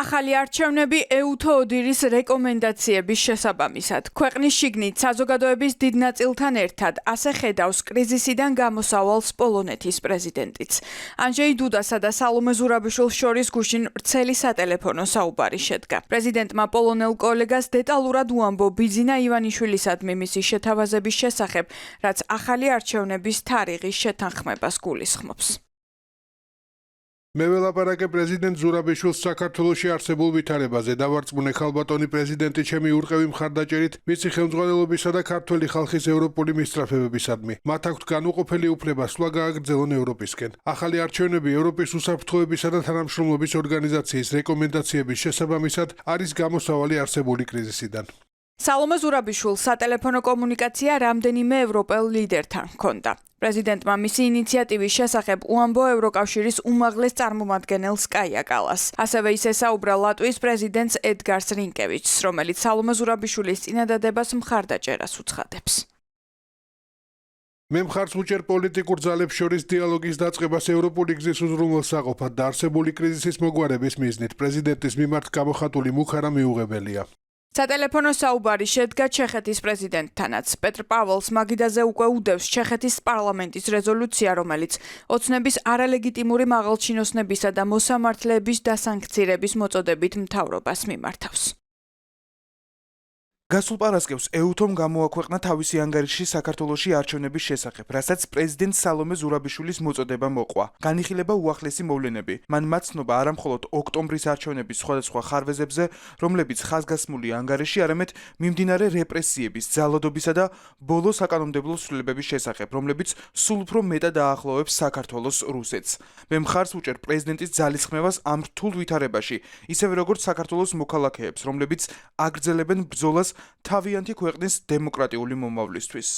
ახალი არჩევნები EUTO ODIHR-ის რეკომენდაციების შესაბამისად. ქვეყნის შიგნით საზოგადოების დიდ ნაწილთან ერთად ასე ხედავს კრიზისიდან გამოსავალს პოლონეთის პრეზიდენტიც. ანჯეი დუდასა და სალომე ზურაბიშვილს შორის გუშინ ვრცელი სატელეფონო საუბარი შედგა. პრეზიდენტმა პოლონელ კოლეგას დეტალურად უამბო ბიძინა ივანიშვილისადმი მისი შეთავაზების შესახებ, რაც ახალი არჩევნების თარიღის შეთანხმებას გულისხმობს. მე ველაპარაკე პრეზიდენტ ზურაბიშვილს საქართველოში არსებულ ვითარებაზე. დავარწმუნე ქალბატონი პრეზიდენტი ჩემი ურყევი მხარდაჭერით მისი ხელმძღვანელობისა და ქართველი ხალხის ევროპული მისწრაფებებისადმი. მათ აქვთ განუყოფელი უფლება სვლა გააგრძელონ ევროპისკენ. ახალი არჩევნები ევროპის უსაფრთხოებისა და თანამშრომლობის ორგანიზაციის რეკომენდაციების შესაბამისად არის გამოსავალი არსებული კრიზისიდან. სალომე ზურაბიშვილს სატელეფონო კომუნიკაცია რამდენიმე ევროპელ ლიდერთან ჰქონდა. პრეზიდენტმა მისი ინიციატივის შესახებ უამბო ევროკავშირის უმაღლეს წარმომადგენელს კაია კალას. ასევე ის ესაუბრა ლატვიის პრეზიდენტს ედგარს რინკევიჩს, რომელიც სალომე ზურაბიშვილის წინადადებას მხარდაჭერას უცხადებს. მე მხარს ვუჭერ პოლიტიკურ ძალებს შორის დიალოგის დაწყებას ევროპული გზის უზრუნველსაყოფად და არსებული კრიზისის მოგვარების მიზნით პრეზიდენტის მიმართ გამოხატული მუქარა მიუღებელია. სატელეფონო საუბარი შედგა ჩეხეთის პრეზიდენტთანაც. პეტრ პაველს მაგიდაზე უკვე უდევს ჩეხეთის პარლამენტის რეზოლუცია, რომელიც ოცნების არალეგიტიმური მაღალჩინოსნებისა და მოსამართლეების დასანქცირების მოწოდებით მთავრობას მიმართავს. გასულ პარასკევს EUTO-მ გამოაქვეყნა თავისი ანგარიში საქართველოში არჩევნების შესახებ, რასაც პრეზიდენტ სალომე ზურაბიშვილის მოწოდება მოყვა. განიხილება უახლესი მოვლენები. მან მაცნობა არა მხოლოდ ოქტომბრის არჩევნების სხვადასხვა ხარვეზებზე, რომლებიც ხაზგასმული ანგარიში, არამედ მიმდინარე რეპრესიების, ძალადობისა და ბოლო საკანონმდებლო ცვლილებების შესახებ, რომლებიც სულ უფრო მეტად აახლოვებს საქართველოს რუსეთს. მე მხარს ვუჭერ პრეზიდენტის ძალისხმევას ამ რთულ ვითარებაში, ისევე როგორც საქართველოს მოქალაქეებს, რომლებიც აგრძელებენ ბრძოლას თავიანთი ქვეყნის დემოკრატიული მომავლისთვის.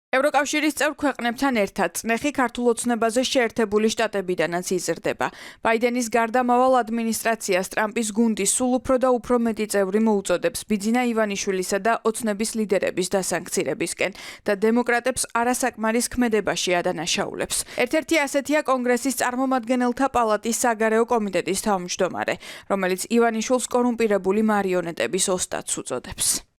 ევროკავშირის წევრ ქვეყნებთან ერთად წნეხი ქართულ ოცნებაზე შეერთებული შტატებიდანაც იზრდება. ბაიდენის გარდამავალ ადმინისტრაციას ტრამპის გუნდი სულ უფრო და უფრო მეტი წევრი მოუწოდებს ბიძინა ივანიშვილისა და ოცნების ლიდერების დასანქცირებისკენ და დემოკრატებს არასაკმარის ქმედებაში ადანაშაულებს. ერთ-ერთი ასეთია კონგრესის წარმომადგენელთა პალატის საგარეო კომიტეტის თავმჯდომარე, რომელიც ივანიშვილს კორუმპირებული მარიონეტების ოსტატს უწოდებს.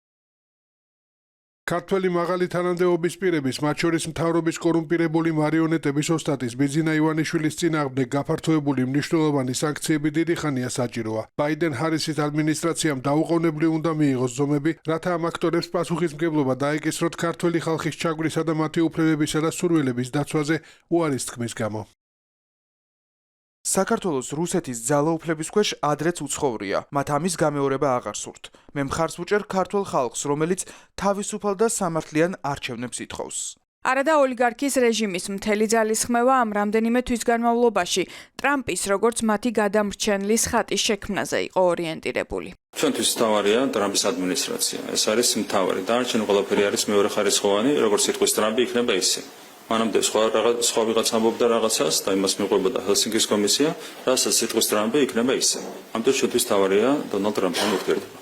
ქართველი მაღალი თანამდებობის პირების, მათ შორის მთავრობის კორუმპირებული მარიონეტების ოსტატის ბიძინა ივანიშვილის წინააღმდეგ გაფართოებული მნიშვნელოვანი სანქციები დიდი ხანია საჭიროა. ბაიდენ-ჰარისის ადმინისტრაციამ დაუყოვნებლივ უნდა მიიღოს ზომები, რათა ამ აქტორებს პასუხისმგებლობა დაეკისროთ ქართველი ხალხის ჩაგვრისა და მათი უფლებებისა და სურვილების დაცვაზე უარის თქმის გამო. საქართველოს რუსეთის ძალაუფლების ქვეშ ადრეც უცხოვრია, მათ ამის გამეორება აღარ სურთ. მე მხარს ვუჭერ ქართველ ხალხს, რომელიც თავისუფალ და სამართლიან არჩევნებს ითხოვს. არადა ოლიგარქის რეჟიმის მთელი ძალისხმევა ამ რამდენიმე თვის განმავლობაში ტრამპის როგორც მათი გადამრჩენლის ხატის შექმნაზე იყო ორიენტირებული. ჩვენთვის მთავარია ტრამპის ადმინისტრაცია. ეს არის მთავარი. დანარჩენი ყველაფერი არის მეორეხარისხოვანი, როგორც სიტყვის ტრამპი იქნება ისე. მანამდე სხვა ვიღაც ამბობდა რაღაცას და იმას მიყვებოდა ჰელსინკის კომისია, რასაც სიტყვის ტრამპი იქნება ისე. ამიტომ ჩვენთვის მთავარია დონალდ ტრამპთან ურთიერთობა.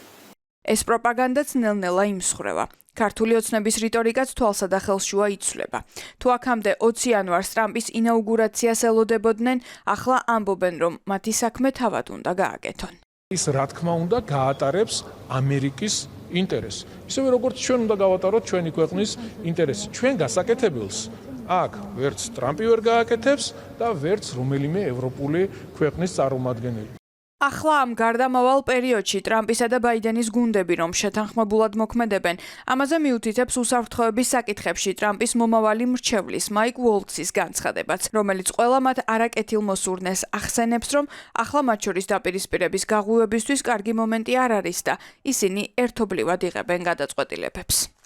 ეს პროპაგანდაც ნელ-ნელა იმსხვრევა. ქართული ოცნების რიტორიკაც თვალსა და ხელშუა იცვლება. თუ აქამდე 20 იანვარს ტრამპის ინაუგურაციას ელოდებოდნენ, ახლა ამბობენ, რომ მათი საქმე თავად უნდა გააკეთონ. ის რა თქმა უნდა გაატარებს ამერიკის ინტერესს. ისევე როგორც ჩვენ უნდა გავატაროთ ჩვენი ქვეყნის ინტერესი. ჩვენ გასაკეთებელს აქ ვერც ტრამპი ვერ გააკეთებს და ვერც რომელიმე ევროპული ქვეყნის წარმომადგენელი. ახლა ამ გარდამავალ პერიოდში ტრამპისა და ბაიდენის გუნდები რომ შეთანხმებულად მოქმედებენ, ამაზე მიუთითებს უსაფრთხოების საკითხებში ტრამპის მომავალი მრჩევლის მაიკ უოლცის განცხადებაც, რომელიც ყველა მათ არაკეთილ მოსურნეს ახსენებს, რომ ახლა მათ შორის დაპირისპირების გაღვივებისთვის კარგი მომენტი არ არის და ისინი ერთობლივად იღებენ გადაწყვეტილებებს.